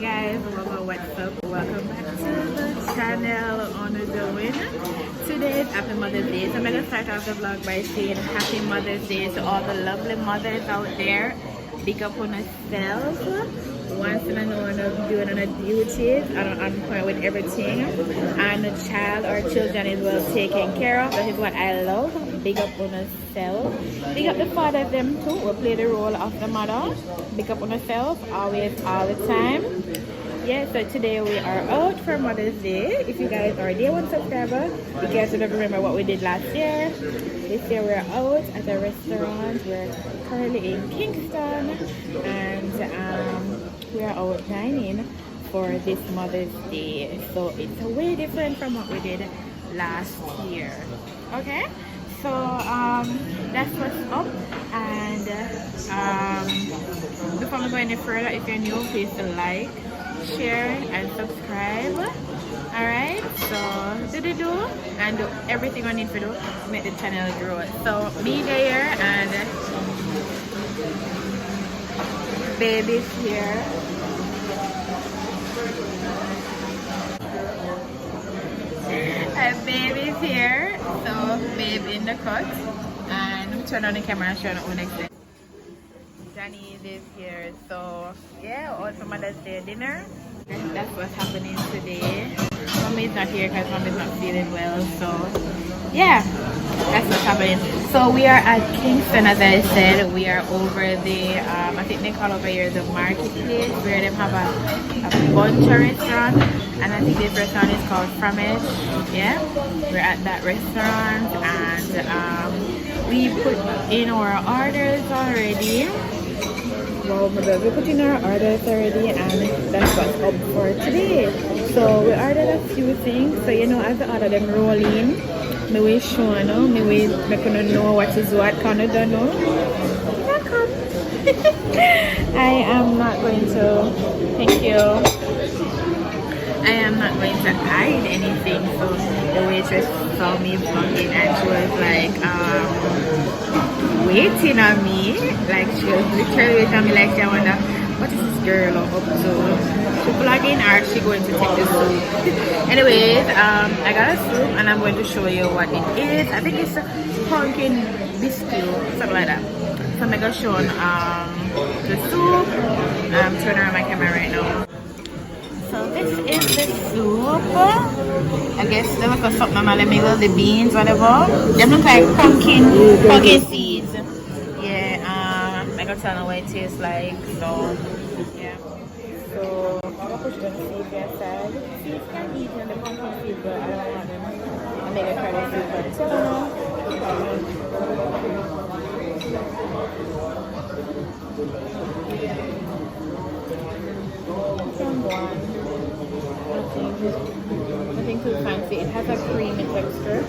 guys, what's up? Welcome back to the channel. On the doing today is Happy Mother's Day. So I'm gonna start off the vlog by saying Happy Mother's Day to all the lovely mothers out there. Big up on yourself. Once in a know doing on a duties and on point with everything, and the child or children is well taken care of. That is what I love. Big up on yourself. Big up the father them too will play the role of the mother. Big up on yourself always, all the time. Yeah, so today we are out for Mother's Day. If you guys are a day one subscriber, you guys will remember what we did last year. This year we're out at a restaurant. We're currently in Kingston, and we are out dining for this Mother's Day. So it's way different from what we did last year. Okay, so that's what's up. And before we go any further, if you're new, please like, share and subscribe. All right, so do and do everything I need to do to make the channel grow. So me there and baby's here. Baby's here, so babe in the cut, and turn on the camera and show you next day. Johnny is here, so yeah, also Mother's Day dinner. And that's what's happening today. Mommy's not here because mommy's not feeling well, so yeah, that's what's happening. So we are at Kingston, as I said. We are over the I think they call over here the marketplace, where they have a bunch of restaurants, and I think this restaurant is called Fromage. Yeah, we're at that restaurant, and we put in our orders already. Well, we put in our orders already, and that's what's up for today. So we ordered a few things. So you know, as the order them roll in, me we show no, me we make you know what is what. Kind of don't know. I am not going to. Thank you. I am not going to hide anything. So the waitress saw me vlogging, and she was like, waiting on me. Like she was literally waiting on me, like I wonder what is this girl up to? She vlogging or she going to take the soup? Anyways, I got a soup and I'm going to show you what it is. I think it's a pumpkin biscuit, something like that. So I'm gonna show the soup. I'm turning around my camera right now. So this is the soup. I guess they look like something like the beans, whatever. They look like pumpkin seeds. Yeah, I gotta tell you what it tastes like. So yeah. So I'm gonna push the seeds aside. Seeds can eat in the pumpkin seeds, but I don't want them. I'm gonna try the soup and tell them. Nothing too fancy. It has a creamy texture.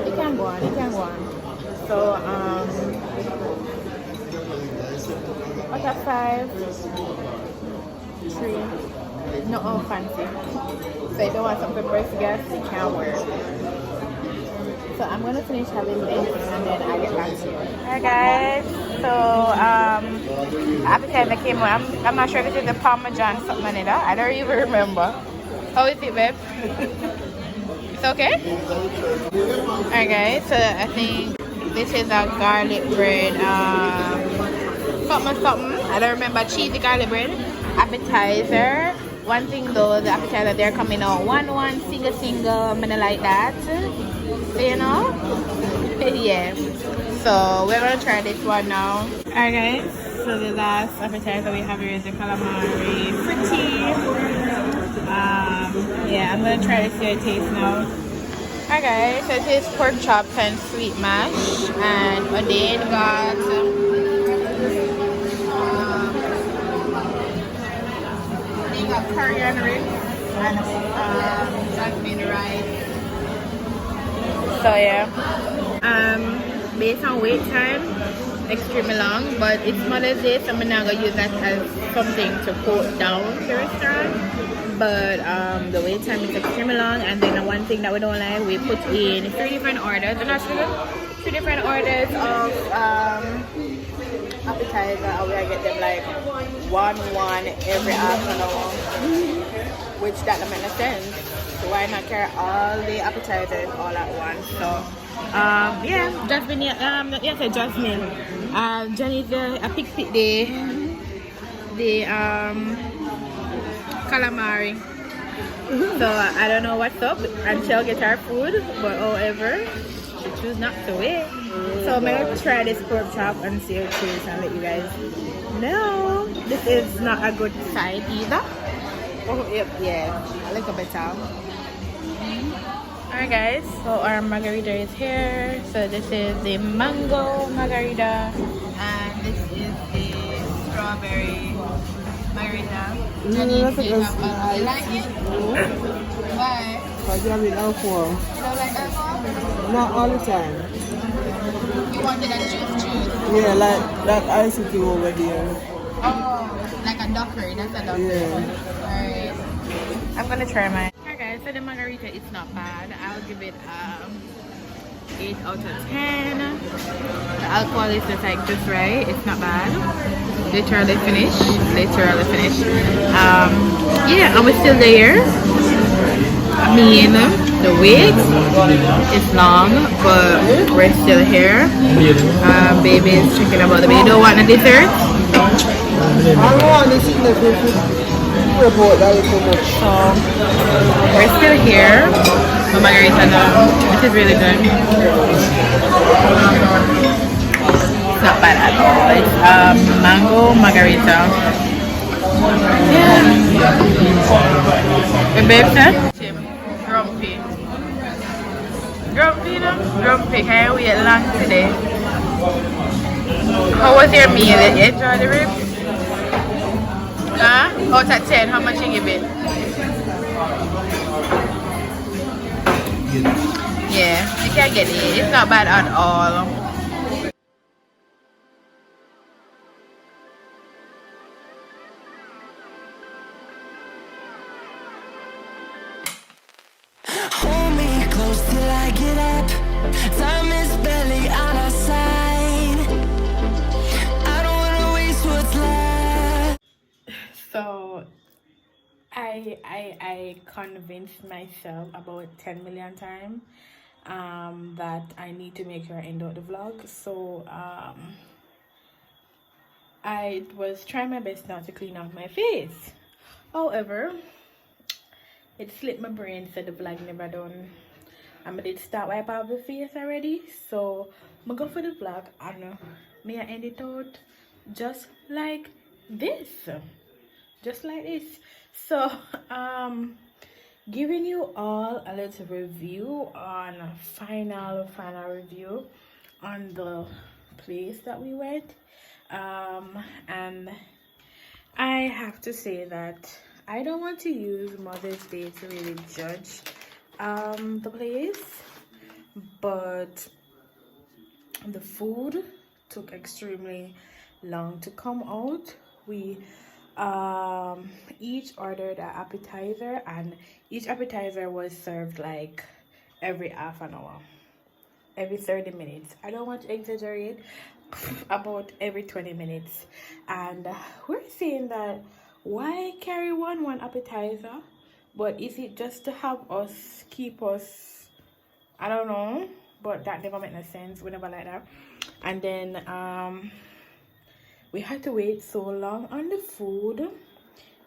It can go on. So what's a 5, 3? No, oh, fancy. So you don't want some pepper gas, it can't work. So I'm gonna finish having this and then I'll get back to you. Hi guys. So appetizer came on. I'm not sure if it's the Parmesan something like that. I don't even remember. How is it, babe? It's okay? Alright guys, so I think this is a garlic bread. Something. I don't remember. Cheesy garlic bread. Appetizer. One thing though, the appetizer they're coming out one single. I'm gonna like that. So, you know? Yeah. So we're gonna try this one now. Alright guys, so the last appetizer we have here is the calamari fritty. Yeah, I'm gonna try to see how it tastes now. Alright guys, so it is pork chops and sweet mash, and Odin got curry and ribs and jasmine rice. So yeah, based on wait time, extremely long, but it's Mother's Day, so I'm not gonna use that as something to quote down the restaurant. But the wait time is extremely long, and then one thing that we don't like, we put in 3 different orders, and actually 3 different orders of appetizer and we get them like one every half an hour, which that don't make no sense. So why not carry all the appetizers all at once? So yeah, Jasmine, yes, Jasmine. Jenny's a pick the calamari. So I don't know what's up until get our food, but however, she choose not to wait. So I'm gonna try this pork chop and see how it tastes and let you guys know. This is not a good sign either. Oh yep, yeah, a little better. Alright guys, so our margarita is here. So this is the mango margarita and this is the strawberry margarita. Jenny, you like it? Why? Because you have it alcohol. You don't like alcohol? Not all the time. You wanted a juice? Yeah, like that ice cream over there. Oh, like a dockery. That's a dockery. Yeah. Alright. I'm gonna try mine. Alright guys, so the margarita, it's not bad. I'll give it 8 out of 10. The alcohol is just like just right. It's not bad. Literally finished. Yeah, and we're still there. I mean, the wait is long, but we're still here. Baby is checking about the baby. You don't want a dessert? I don't want to see the report that is so much. So we're still here. The margarita now. This is really good. It's not bad at all. It's mango margarita. Yeah. The babe said? Grumpy. Grumpy, no? Grumpy. Can you wait long today? How was your meal? Did you enjoy the ribs? Out of 10, how much you give it? Yeah, you can get it. It's not bad at all. Hold me close till I get up. Time is barely on our side. I don't wanna waste what's left. So I convinced myself about 10 million times that I need to make sure I end out the vlog. So I was trying my best not to clean off my face. However, it slipped my brain, so the vlog never done. I did start wipe off the face already, so I'm gonna go for the vlog and may I end it out just like this. So giving you all a little review on final review on the place that we went, and I have to say that I don't want to use Mother's Day to really judge the place, but the food took extremely long to come out. We each ordered an appetizer, and each appetizer was served like every half an hour, every 30 minutes. I don't want to exaggerate, about every 20 minutes. And we're saying that why carry one appetizer? But is it just to have us, keep us, I don't know, but that never made no sense. We never like that. And then we had to wait so long on the food.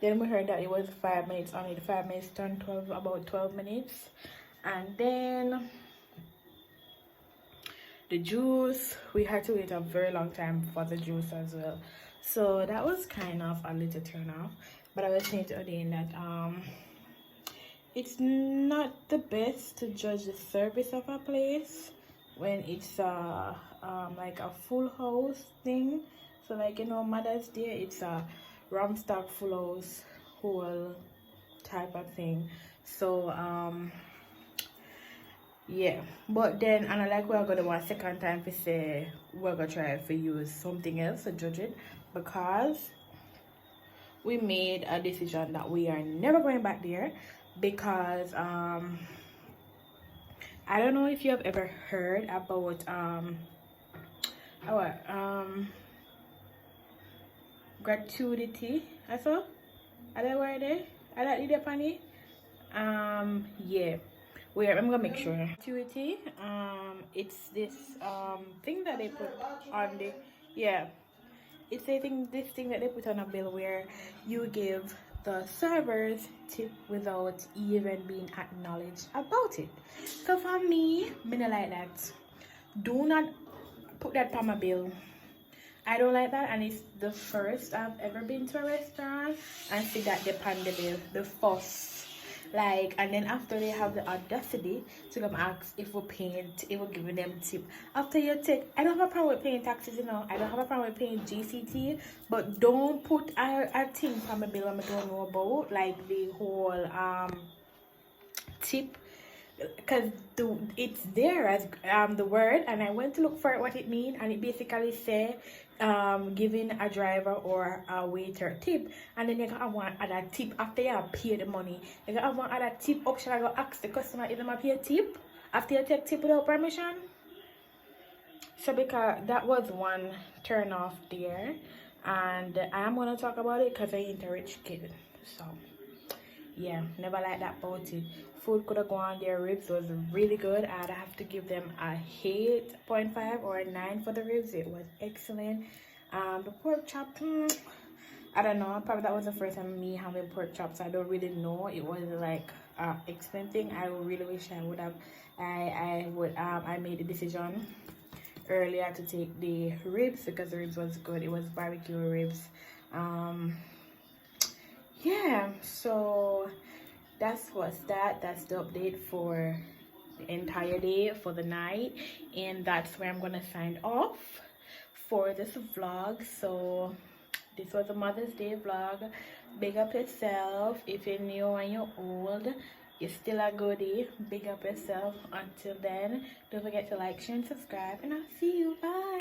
Then we heard that it was 5 minutes, only the 5 minutes turned about 12 minutes. And then the juice, we had to wait a very long time for the juice as well. So that was kind of a little turn off. But I was saying to Odin that it's not the best to judge the service of a place when it's like a full house thing. So like, you know, Mother's Day, it's a Ramstock full house whole type of thing. So yeah, but then and I like we're gonna one second time to say we're gonna try to use something else to judge it, because we made a decision that we are never going back there, because I don't know if you have ever heard about gratuity. I saw. Are that where they? Are that the funny? Yeah. Where I'm gonna make sure. Gratuity. It's this thing that they put on the It's this thing that they put on a bill where you give the servers tip without even being acknowledged about it. So for me, I don't like that. Do not put that on my bill. I don't like that, and it's the first I've ever been to a restaurant and see that they pan the bill. The first. Like, and then after they have the audacity to come ask if we're paying, if we're giving them tip. After you take, I don't have a problem with paying taxes, you know. I don't have a problem with paying GCT, but don't put a thing on my bill I don't know about, like the whole tip, because it's there as the word, and I went to look for it, what it means, and it basically say giving a driver or a waiter tip, and then you gotta want other tip after you have paid the money. You gotta want other tip option. I go ask the customer if they might pay a tip after you take tip without permission. So because that was one turn off there, and I'm gonna talk about it because I ain't a rich kid. So yeah, never like that about it. Food could have gone. Their ribs was really good. I'd have to give them a 8.5 or a 9 for the ribs. It was excellent. The pork chop, I don't know, probably that was the first time me having pork chops. I don't really know. It was like excellent thing. I really wish I would have I made the decision earlier to take the ribs because the ribs was good. It was barbecue ribs. Yeah, so that's the update for the entire day, for the night, and that's where I'm gonna sign off for this vlog. So this was a Mother's Day vlog. Big up yourself. If you're new and you're old, you're still a goodie. Big up yourself. Until then, don't forget to like, share, and subscribe, and I'll see you. Bye.